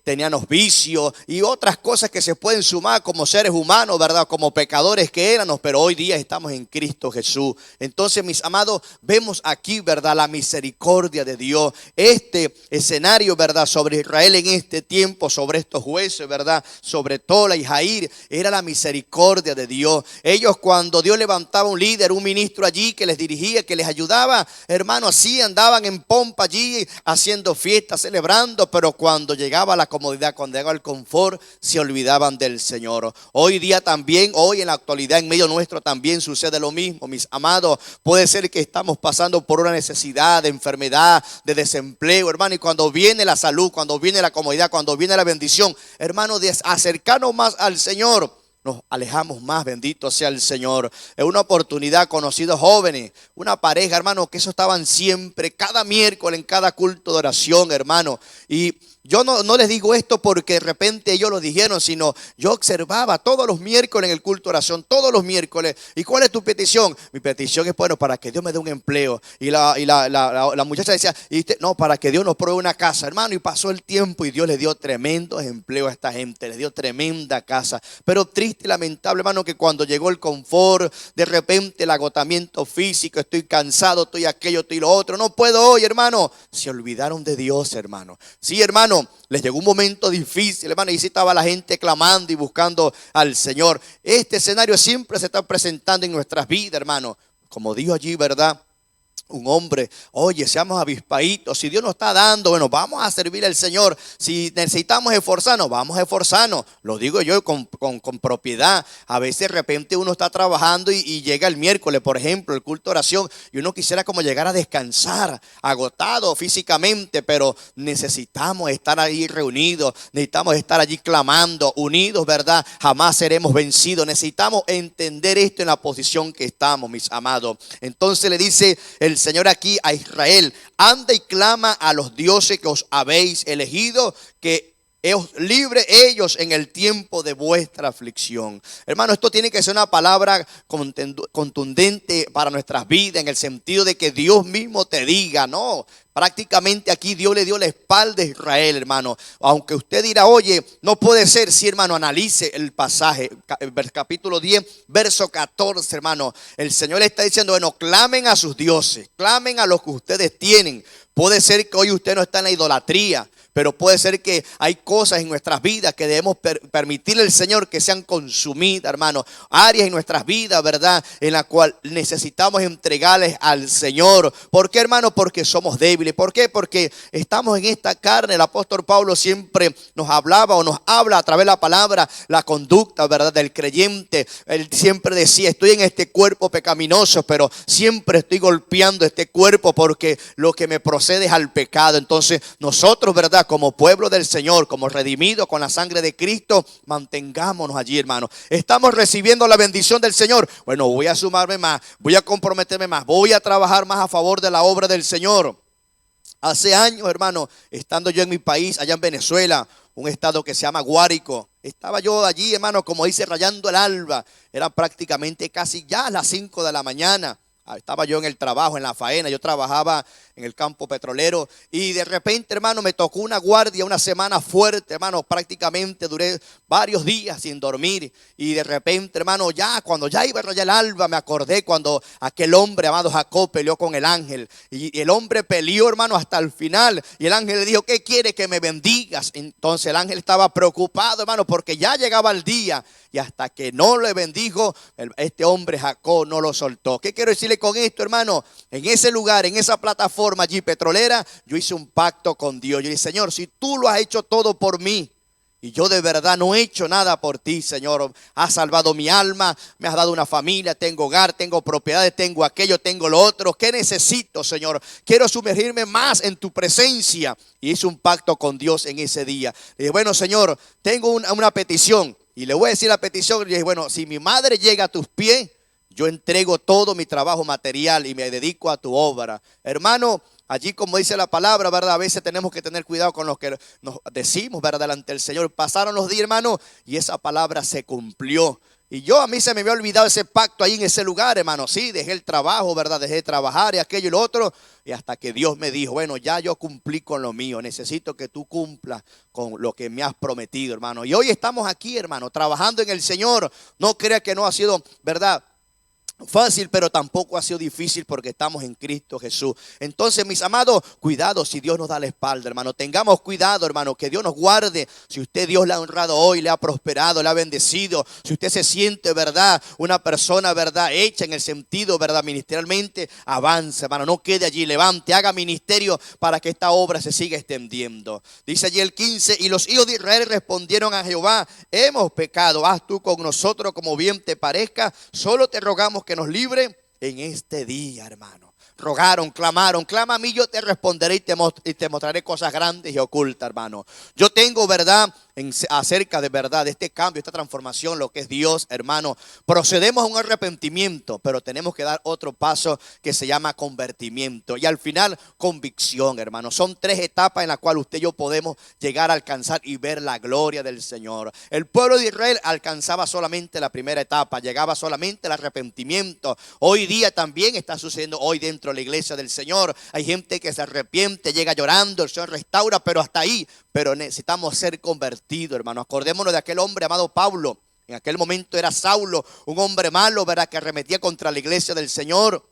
teníamos vicios y otras cosas que se pueden sumar como seres humanos, ¿verdad?, como pecadores que éramos, pero hoy día estamos en Cristo Jesús. Entonces, mis amados, vemos aquí, ¿verdad?, la misericordia de Dios. Este escenario, ¿verdad?, sobre Israel en este tiempo, sobre estos jueces, ¿verdad?, sobre Tola y Jair, era la misericordia de Dios. Ellos, cuando Dios levantaba un líder, un ministro allí que les dirigía, que les ayudaba, hermano, así andaban en pompa allí, haciendo fiestas, celebrando, pero cuando llegaba la comodidad, cuando llegaba el confort, se olvidaban del Señor. Hoy día también, hoy en la actualidad, en medio nuestro también sucede lo mismo, mis amados. Puede ser que estamos pasando por una necesidad de enfermedad, de desempleo, hermano, y cuando viene la salud, cuando viene la comodidad, cuando viene la bendición, hermano, de acercarnos más al Señor, nos alejamos más. Bendito sea el Señor. En una oportunidad, conocidos jóvenes, una pareja, hermano, que eso estaban siempre, cada miércoles, en cada culto de oración, hermano. Y yo no les digo esto porque de repente ellos lo dijeron, sino yo observaba todos los miércoles en el culto de oración, todos los miércoles. ¿Y cuál es tu petición? Mi petición es, bueno, para que Dios me dé un empleo. Y la muchacha decía, no, para que Dios nos provee una casa, hermano. Y pasó el tiempo y Dios le dio tremendos empleos a esta gente, le dio tremenda casa. Pero triste y lamentable, hermano, que cuando llegó el confort, de repente el agotamiento físico, estoy cansado, estoy aquello, estoy lo otro, no puedo hoy, hermano. Se olvidaron de Dios, hermano. Sí, hermano. Les llegó un momento difícil, hermano, y sí estaba la gente clamando y buscando al Señor. Este escenario siempre se está presentando en nuestras vidas, hermano. Como dijo allí, ¿verdad?, un hombre, oye, seamos avispaditos. Si Dios nos está dando, bueno, vamos a servir al Señor. Si necesitamos esforzarnos, vamos a esforzarnos. Lo digo yo con propiedad. A veces de repente uno está trabajando y llega el miércoles, por ejemplo, el culto de oración, y uno quisiera como llegar a descansar, agotado físicamente, pero necesitamos estar ahí reunidos, necesitamos estar allí clamando, unidos, ¿verdad? Jamás seremos vencidos. Necesitamos entender esto en la posición que estamos, mis amados. Entonces le dice el Señor aquí a Israel: anda y clama a los dioses que os habéis elegido, que os libre ellos en el tiempo de vuestra aflicción. Hermano, esto tiene que ser una palabra contundente para nuestras vidas, en el sentido de que Dios mismo te diga, no. Prácticamente aquí Dios le dio la espalda a Israel, hermano. Aunque usted dirá, oye, no puede ser. Sí, hermano, analice el pasaje, capítulo 10, verso 14, hermano. El Señor le está diciendo, bueno, clamen a sus dioses, clamen a los que ustedes tienen. Puede ser que hoy usted no está en la idolatría, pero puede ser que hay cosas en nuestras vidas que debemos permitirle al Señor que sean consumidas, hermano. Áreas en nuestras vidas, ¿verdad?, en la cual necesitamos entregarles al Señor. ¿Por qué, hermano? Porque somos débiles. ¿Por qué? Porque estamos en esta carne. El apóstol Pablo siempre nos hablaba o nos habla a través de la palabra, la conducta, ¿verdad?, del creyente. Él siempre decía, estoy en este cuerpo pecaminoso, pero siempre estoy golpeando este cuerpo porque lo que me procede es al pecado. Entonces nosotros, ¿verdad?, como pueblo del Señor, como redimidos con la sangre de Cristo, mantengámonos allí, hermano. Estamos recibiendo la bendición del Señor. Bueno, voy a sumarme más, voy a comprometerme más, voy a trabajar más a favor de la obra del Señor. Hace años, hermano, estando yo en mi país, allá en Venezuela, un estado que se llama Guárico. Estaba yo allí, hermano, como dice, rayando el alba. Eran prácticamente casi ya las 5 de la mañana. Estaba yo en el trabajo, en la faena. Yo trabajaba en el campo petrolero. Y de repente, hermano, me tocó una guardia, una semana fuerte, hermano. Prácticamente duré varios días sin dormir. Y de repente, hermano, ya cuando ya iba a rayar el alba, me acordé cuando aquel hombre llamado Jacob peleó con el ángel. Y el hombre peleó, hermano, hasta el final. Y el ángel le dijo, ¿qué quiere? Que me bendigas. Entonces el ángel estaba preocupado, hermano, porque ya llegaba el día. Y hasta que no le bendijo, este hombre Jacob no lo soltó. ¿Qué quiero decirle con esto, hermano? En ese lugar, en esa plataforma allí petrolera, yo hice un pacto con Dios. Yo dije, Señor, si tú lo has hecho todo por mí, y yo de verdad no he hecho nada por ti, Señor. Has salvado mi alma, me has dado una familia, tengo hogar, tengo propiedades, tengo aquello, tengo lo otro. ¿Qué necesito, Señor? Quiero sumergirme más en tu presencia. Y hice un pacto con Dios en ese día. Le dije, bueno, Señor, tengo una petición. Y le voy a decir la petición. Le dije, bueno, si mi madre llega a tus pies, yo entrego todo mi trabajo material y me dedico a tu obra. Hermano, allí como dice la palabra, ¿verdad? A veces tenemos que tener cuidado con lo que nos decimos, ¿verdad? Delante del Señor. Pasaron los días, hermano, y esa palabra se cumplió. Y a mí se me había olvidado ese pacto ahí en ese lugar, hermano. Sí, dejé el trabajo, ¿verdad? Dejé de trabajar y aquello y lo otro. Y hasta que Dios me dijo, bueno, ya yo cumplí con lo mío. Necesito que tú cumplas con lo que me has prometido, hermano. Y hoy estamos aquí, hermano, trabajando en el Señor. No crea que no ha sido, ¿verdad?, fácil, pero tampoco ha sido difícil porque estamos en Cristo Jesús. Entonces, mis amados, cuidado si Dios nos da la espalda, hermano. Tengamos cuidado, hermano, que Dios nos guarde. Si usted Dios le ha honrado hoy, le ha prosperado, le ha bendecido. Si usted se siente, verdad, una persona, verdad, hecha en el sentido, verdad, ministerialmente, avance, hermano. No quede allí, levante, haga ministerio para que esta obra se siga extendiendo. Dice allí el 15, y los hijos de Israel respondieron a Jehová, hemos pecado, haz tú con nosotros como bien te parezca, solo te rogamos que nos libre en este día, hermano. Rogaron, clamaron, clama a mí, yo te responderé y te mostraré cosas grandes y ocultas, hermano. Yo tengo, verdad, acerca de verdad, de este cambio, esta transformación, lo que es Dios, hermano. Procedemos a un arrepentimiento, pero tenemos que dar otro paso que se llama convertimiento. Y al final, convicción, hermano. Son 3 etapas en las cuales usted y yo podemos llegar a alcanzar y ver la gloria del Señor. El pueblo de Israel alcanzaba solamente la primera etapa, llegaba solamente el arrepentimiento. Hoy día también está sucediendo hoy dentro de la iglesia del Señor. Hay gente que se arrepiente, llega llorando, el Señor restaura, pero hasta ahí. Pero necesitamos ser convertidos, hermano. Acordémonos de aquel hombre llamado Pablo. En aquel momento era Saulo, un hombre malo, ¿verdad?, que arremetía contra la iglesia del Señor.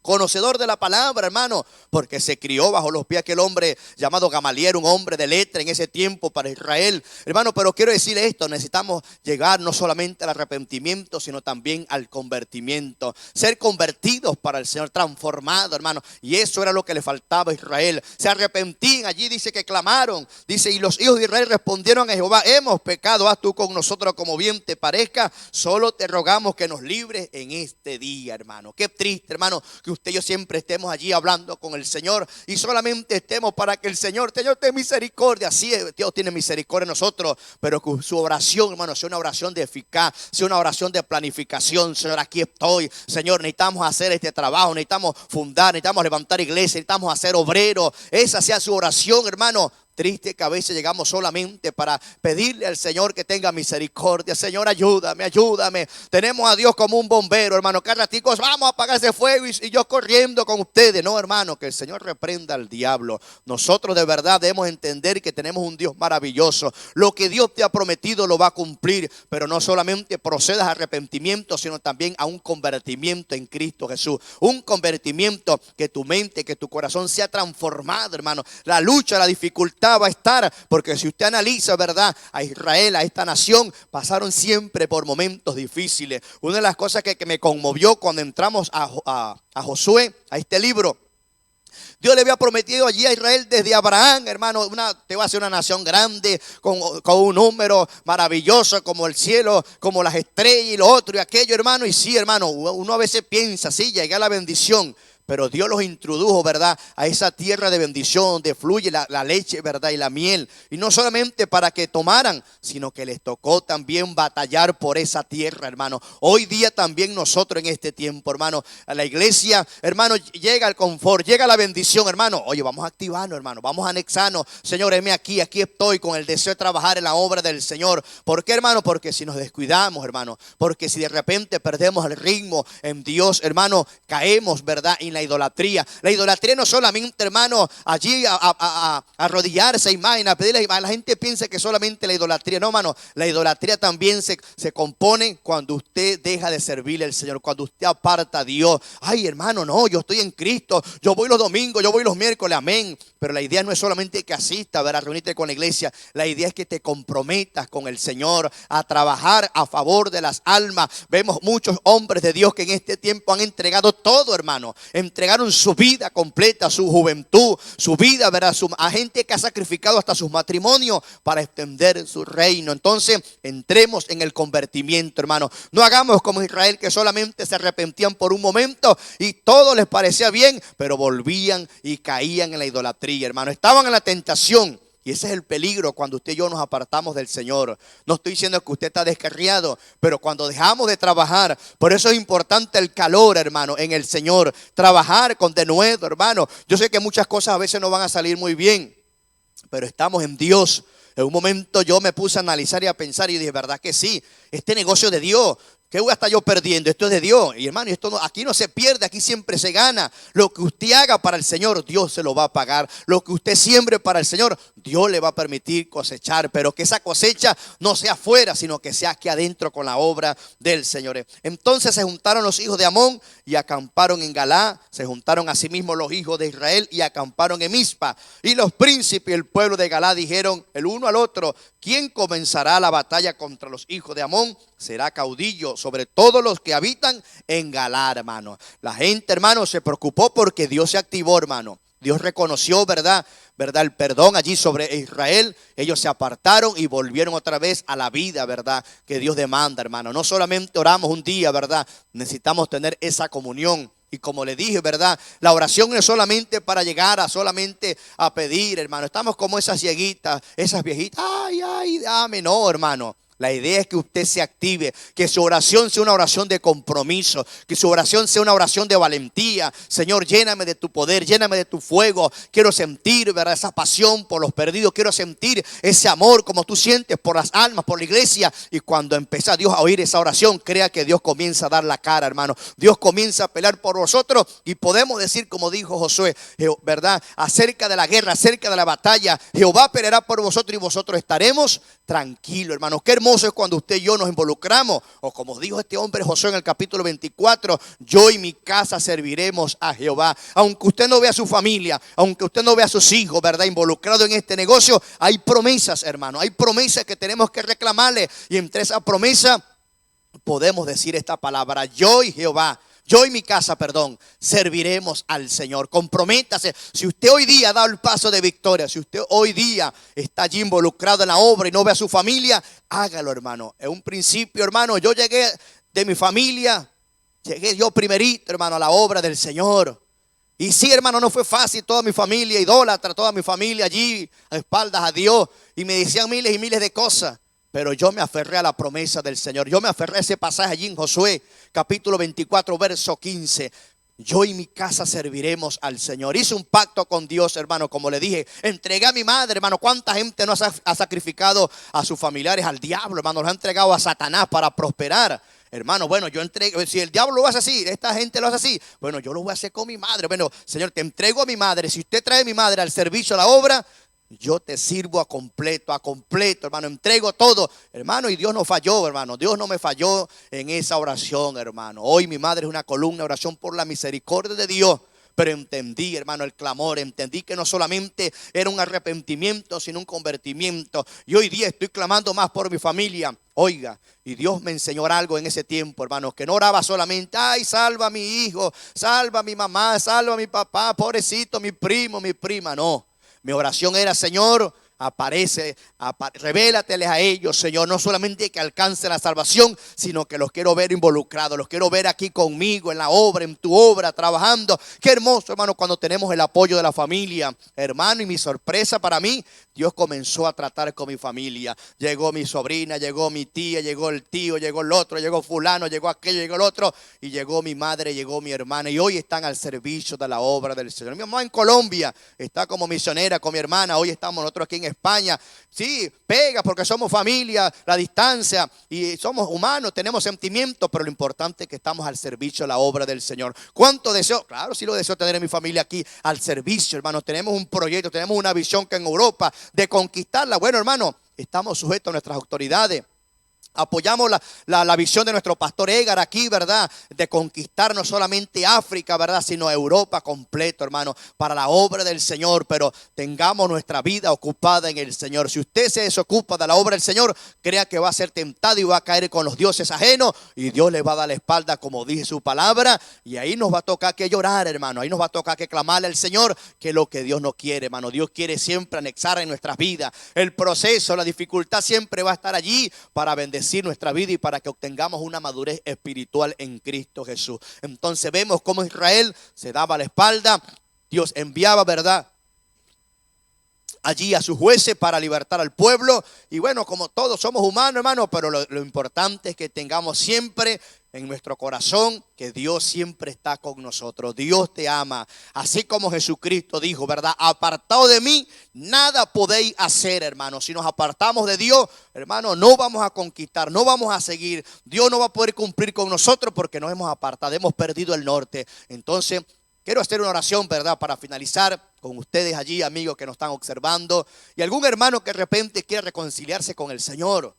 Conocedor de la palabra, hermano, porque se crió bajo los pies aquel hombre llamado Gamaliel, un hombre de letra en ese tiempo para Israel. Hermano, pero quiero decirle esto, necesitamos llegar no solamente al arrepentimiento, sino también al convertimiento. Ser convertidos para el Señor, transformados, hermano. Y eso era lo que le faltaba a Israel. Se arrepentían, allí dice que clamaron. Dice, y los hijos de Israel respondieron a Jehová, hemos pecado, haz tú con nosotros como bien te parezca. Solo te rogamos que nos libres en este día, hermano. Qué triste, hermano, que usted y yo siempre estemos allí hablando con el Señor y solamente estemos para que el Señor tenga misericordia. Sí, Dios tiene misericordia de nosotros, pero que su oración, hermano, sea una oración de eficaz, sea una oración de planificación. Señor, aquí estoy. Señor, necesitamos hacer este trabajo, necesitamos fundar, necesitamos levantar iglesia, necesitamos hacer obreros. Esa sea su oración, hermano. Triste que a veces llegamos solamente para pedirle al Señor que tenga misericordia. Señor, ayúdame, ayúdame. Tenemos a Dios como un bombero, hermano. Cada ratito vamos a apagar ese fuego y yo corriendo con ustedes. No, hermano, que el Señor reprenda al diablo. Nosotros de verdad debemos entender que tenemos un Dios maravilloso. Lo que Dios te ha prometido lo va a cumplir. Pero no solamente procedas a arrepentimiento, sino también a un convertimiento en Cristo Jesús. Un convertimiento que tu mente, que tu corazón sea transformado, hermano. La lucha, la dificultad va a estar, porque si usted analiza, verdad, a Israel, a esta nación, pasaron siempre por momentos difíciles. Una de las cosas que me conmovió cuando entramos a Josué, a este libro, Dios le había prometido allí a Israel desde Abraham, hermano, te va a hacer una nación grande, con un número maravilloso como el cielo, como las estrellas y lo otro y aquello, hermano. Y sí, hermano, uno a veces piensa, sí, llegué a la bendición. pero Dios los introdujo, ¿verdad?, a esa tierra de bendición donde fluye la leche, ¿verdad?, y la miel. Y no solamente para que tomaran, sino que les tocó también batallar por esa tierra, hermano. Hoy día también nosotros en este tiempo, hermano, a la iglesia, hermano, llega el confort, llega la bendición, hermano. Oye, vamos a activarnos, hermano, vamos a anexarnos. Señor, heme aquí estoy con el deseo de trabajar en la obra del Señor. ¿Por qué, hermano? Porque si nos descuidamos, hermano, porque si de repente perdemos el ritmo en Dios, hermano, caemos, ¿verdad?, en la idolatría. La idolatría no solamente, hermano, allí a arrodillarse a imagen, a pedirle a imagen. La gente piensa que solamente la idolatría. No, hermano, la idolatría también se compone cuando usted deja de servirle al Señor, cuando usted aparta a Dios. Ay, hermano, no, yo estoy en Cristo, yo voy los domingos, yo voy los miércoles, amén. Pero la idea no es solamente que asistas, ¿verdad?, reunirte con la iglesia. La idea es que te comprometas con el Señor a trabajar a favor de las almas. Vemos muchos hombres de Dios que en este tiempo han entregado todo, hermano. Entregaron su vida completa, su juventud, su vida, ¿verdad?, a gente que ha sacrificado hasta sus matrimonios para extender su reino. Entonces, entremos en el convertimiento, hermano. No hagamos como Israel, que solamente se arrepentían por un momento y todo les parecía bien, pero volvían y caían en la idolatría, hermano. Estaban en la tentación. Y ese es el peligro cuando usted y yo nos apartamos del Señor. No estoy diciendo que usted está descarriado, pero cuando dejamos de trabajar, por eso es importante el calor, hermano, en el Señor. Trabajar con denuedo, hermano. Yo sé que muchas cosas a veces no van a salir muy bien, pero estamos en Dios. En un momento yo me puse a analizar y a pensar y dije, ¿verdad que sí? Este negocio de Dios. ¿Qué voy a estar yo perdiendo? Esto es de Dios. Y hermano, aquí no se pierde, aquí siempre se gana. Lo que usted haga para el Señor, Dios se lo va a pagar. Lo que usted siembre para el Señor, Dios le va a permitir cosechar. Pero que esa cosecha no sea afuera, sino que sea aquí adentro con la obra del Señor. Entonces se juntaron los hijos de Amón y acamparon en Galá. Se juntaron asimismo los hijos de Israel y acamparon en Mizpa. Y los príncipes y el pueblo de Galá dijeron el uno al otro: ¿quién comenzará la batalla contra los hijos de Amón? Será caudillo sobre todos los que habitan en Galá, hermano. La gente, hermano, se preocupó porque Dios se activó, hermano. Dios reconoció, ¿verdad? El perdón allí sobre Israel. Ellos se apartaron y volvieron otra vez a la vida, ¿verdad?, que Dios demanda, hermano. No solamente oramos un día, ¿verdad? Necesitamos tener esa comunión. Y como le dije, ¿verdad?, la oración no es solamente para llegar solamente a pedir, hermano. Estamos como esas cieguitas, esas viejitas. Ay, dame. No, hermano. La idea es que usted se active, que su oración sea una oración de compromiso, que su oración sea una oración de valentía. Señor, lléname de tu poder, lléname de tu fuego. Quiero sentir, ¿verdad?, esa pasión por los perdidos. Quiero sentir ese amor como tú sientes por las almas, por la iglesia. Y cuando empieza Dios a oír esa oración, crea que Dios comienza a dar la cara, hermano. Dios comienza a pelear por vosotros y podemos decir, como dijo Josué, ¿verdad?, acerca de la guerra, acerca de la batalla: Jehová peleará por vosotros y vosotros estaremos tranquilos, hermano. Qué hermoso es cuando usted y yo nos involucramos, o como dijo este hombre Josué en el capítulo 24: yo y mi casa serviremos a Jehová. Aunque usted no vea a su familia, aunque usted no vea a sus hijos, ¿verdad?, involucrados en este negocio, hay promesas, hermano, hay promesas que tenemos que reclamarle. Y entre esa promesa podemos decir esta palabra: yo y Jehová, yo y mi casa, serviremos al Señor. Comprométase. Si usted hoy día ha dado el paso de victoria, si usted hoy día está allí involucrado en la obra y no ve a su familia, hágalo, hermano. En un principio, hermano, yo llegué de mi familia, llegué yo primerito, hermano, a la obra del Señor. Y sí, hermano, no fue fácil. Toda mi familia idólatra, toda mi familia allí a espaldas a Dios, y me decían miles y miles de cosas. Pero yo me aferré a la promesa del Señor. Yo me aferré a ese pasaje allí en Josué, capítulo 24, verso 15. Yo y mi casa serviremos al Señor. Hice un pacto con Dios, hermano, como le dije. Entregué a mi madre, hermano. ¿Cuánta gente no ha sacrificado a sus familiares al diablo, hermano? Los ha entregado a Satanás para prosperar. Hermano, bueno, yo entrego, si el diablo lo hace así, esta gente lo hace así, bueno, yo lo voy a hacer con mi madre. Bueno, Señor, te entrego a mi madre. Si usted trae a mi madre al servicio, a la obra, yo te sirvo a completo, hermano. Entrego todo, hermano. Y Dios no falló, hermano. Dios no me falló en esa oración, hermano. Hoy mi madre es una columna de oración por la misericordia de Dios. Pero entendí, hermano, el clamor. Entendí que no solamente era un arrepentimiento, sino un convertimiento. Y hoy día estoy clamando más por mi familia. Oiga, y Dios me enseñó algo en ese tiempo, hermano, que no oraba solamente: ay, salva a mi hijo, salva a mi mamá, salva a mi papá, pobrecito, mi primo, mi prima. No. Mi oración era: Señor, Revélateles a ellos, Señor, no solamente que alcance la salvación, sino que los quiero ver involucrados, los quiero ver aquí conmigo en la obra, en tu obra, trabajando. Qué hermoso, hermano, cuando tenemos el apoyo de la familia, hermano, y mi sorpresa para mí, Dios comenzó a tratar con mi familia. Llegó mi sobrina, llegó mi tía, llegó el tío, llegó el otro, llegó fulano, llegó aquello, llegó el otro, y llegó mi madre, llegó mi hermana, y hoy están al servicio de la obra del Señor. Mi mamá en Colombia está como misionera con mi hermana, hoy estamos nosotros aquí en España. Sí, pega porque somos familia, la distancia, y somos humanos, tenemos sentimientos, pero lo importante es que estamos al servicio de la obra del Señor. ¿Cuánto deseo? Claro, sí lo deseo tener a mi familia aquí al servicio, hermano. Tenemos un proyecto, tenemos una visión que en Europa de conquistarla. Bueno, hermano, estamos sujetos a nuestras autoridades. Apoyamos la visión de nuestro pastor Edgar aquí, ¿verdad? De conquistar no solamente África, ¿verdad? Sino Europa completo, hermano, para la obra del Señor. Pero tengamos nuestra vida ocupada en el Señor. Si usted se desocupa de la obra del Señor, crea que va a ser tentado y va a caer con los dioses ajenos. Y Dios le va a dar la espalda, como dice su palabra. Y ahí nos va a tocar que llorar, hermano. Ahí nos va a tocar que clamarle al Señor, que es lo que Dios no quiere, hermano. Dios quiere siempre anexar en nuestras vidas. El proceso, la dificultad siempre va a estar allí para bendecir nuestra vida y para que obtengamos una madurez espiritual en Cristo Jesús. Entonces vemos cómo Israel se daba la espalda. Dios enviaba, ¿verdad?, allí a sus jueces para libertar al pueblo. Y bueno, como todos somos humanos, hermano, pero lo importante es que tengamos siempre en nuestro corazón que Dios siempre está con nosotros. Dios te ama, así como Jesucristo dijo, ¿verdad? Apartado de mí, nada podéis hacer, hermano. Si nos apartamos de Dios, hermano, no vamos a conquistar, no vamos a seguir. Dios no va a poder cumplir con nosotros porque nos hemos apartado, hemos perdido el norte. Entonces, quiero hacer una oración, ¿verdad?, para finalizar con ustedes allí, amigos que nos están observando. Y algún hermano que de repente quiera reconciliarse con el Señor.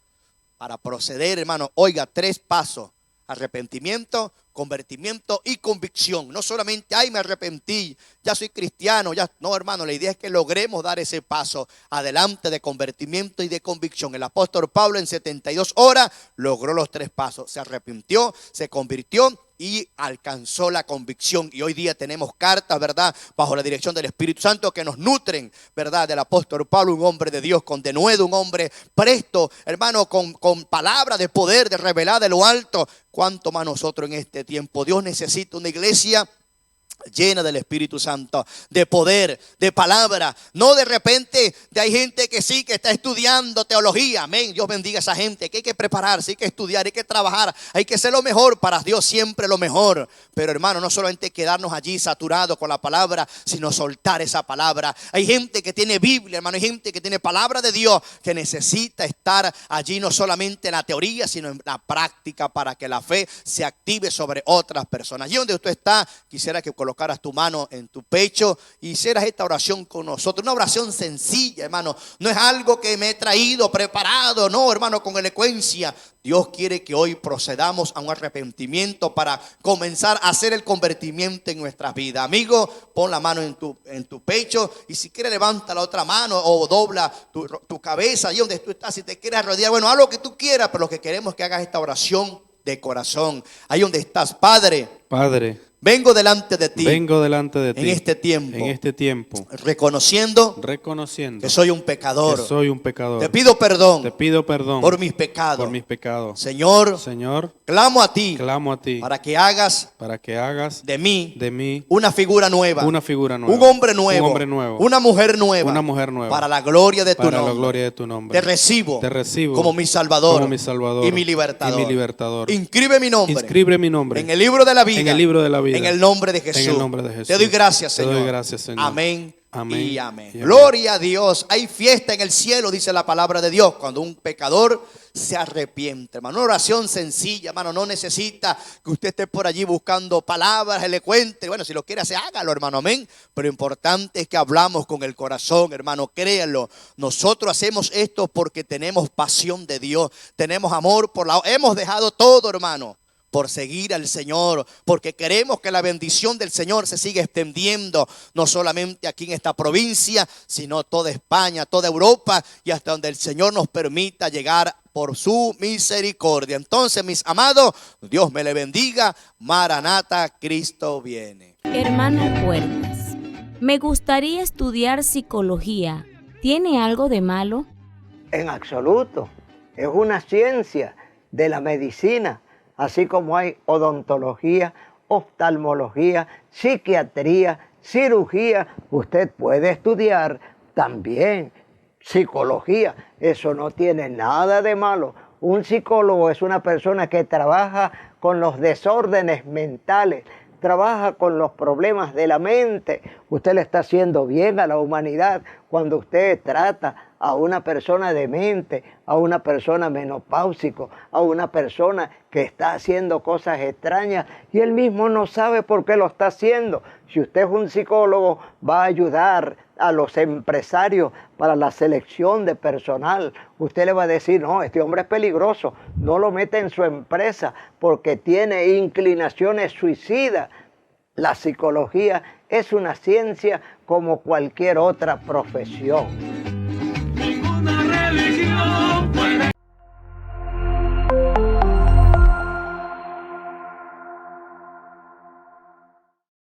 Para proceder, hermano, oiga, 3 pasos. Arrepentimiento, convertimiento y convicción. No solamente, ay, me arrepentí, ya soy cristiano, ya no, hermano, la idea es que logremos dar ese paso adelante de convertimiento y de convicción. El apóstol Pablo en 72 horas logró los 3 pasos. Se arrepintió, se convirtió y alcanzó la convicción. Y hoy día tenemos cartas, ¿verdad?, bajo la dirección del Espíritu Santo que nos nutren, ¿verdad?, del apóstol Pablo, un hombre de Dios con denuedo, un hombre presto, hermano, con palabra de poder, de revelar de lo alto. ¿Cuánto más nosotros en este tiempo? Dios necesita una iglesia llena del Espíritu Santo, de poder, de palabra. No de repente hay gente que sí, que está estudiando teología. Amén, Dios bendiga a esa gente, que hay que prepararse, hay que estudiar, hay que trabajar, hay que hacer lo mejor, para Dios siempre lo mejor. Pero hermano, no solamente quedarnos allí saturados con la palabra, sino soltar esa palabra. Hay gente que tiene Biblia, hermano, hay gente que tiene palabra de Dios, que necesita estar allí no solamente en la teoría, sino en la práctica, para que la fe se active sobre otras personas. Allí donde usted está, quisiera que colocaras tu mano en tu pecho y hicieras esta oración con nosotros. Una oración sencilla, hermano. No es algo que me he traído preparado, no, hermano, con elocuencia. Dios quiere que hoy procedamos a un arrepentimiento para comenzar a hacer el convertimiento en nuestras vidas. Amigo, pon la mano en tu pecho, y si quieres levanta la otra mano o dobla tu cabeza allí donde tú estás. Si te quieres arrodillar, bueno, haz lo que tú quieras, pero lo que queremos es que hagas esta oración de corazón. Ahí donde estás, Padre, vengo delante de ti. En este tiempo. Reconociendo que soy un pecador. Te pido perdón. Por mis pecados. Señor, clamo a ti. Para que hagas de mí una figura nueva. Un hombre nuevo. Una mujer nueva. Para la gloria de tu nombre. Te recibo como mi Salvador. Y mi libertador. Inscribe mi nombre. En el libro de la vida. En el nombre de Jesús. Te doy gracias, Señor. Amén. Y amén. Gloria a Dios. Hay fiesta en el cielo, dice la palabra de Dios, cuando un pecador se arrepiente, hermano. Una oración sencilla, hermano. No necesita que usted esté por allí buscando palabras elocuentes. Bueno, si lo quiere hacer, hágalo, hermano. Amén. Pero lo importante es que hablamos con el corazón, hermano. Créanlo. Nosotros hacemos esto porque tenemos pasión de Dios. Tenemos amor hemos dejado todo, hermano, por seguir al Señor, porque queremos que la bendición del Señor se siga extendiendo, no solamente aquí en esta provincia, sino toda España, toda Europa, y hasta donde el Señor nos permita llegar por su misericordia. Entonces, mis amados, Dios me le bendiga. Maranata, Cristo viene. Hermana Puertas, me gustaría estudiar psicología. ¿tiene algo de malo? En absoluto. Es una ciencia de la medicina, así como hay odontología, oftalmología, psiquiatría, cirugía. Usted puede estudiar también psicología. Eso no tiene nada de malo. Un psicólogo es una persona que trabaja con los desórdenes mentales, trabaja con los problemas de la mente. Usted le está haciendo bien a la humanidad cuando usted trata a una persona demente, a una persona menopáusico, a una persona que está haciendo cosas extrañas y él mismo no sabe por qué lo está haciendo. Si usted es un psicólogo, va a ayudar a los empresarios para la selección de personal. Usted le va a decir, no, este hombre es peligroso, no lo mete en su empresa porque tiene inclinaciones suicidas. La psicología es una ciencia como cualquier otra profesión.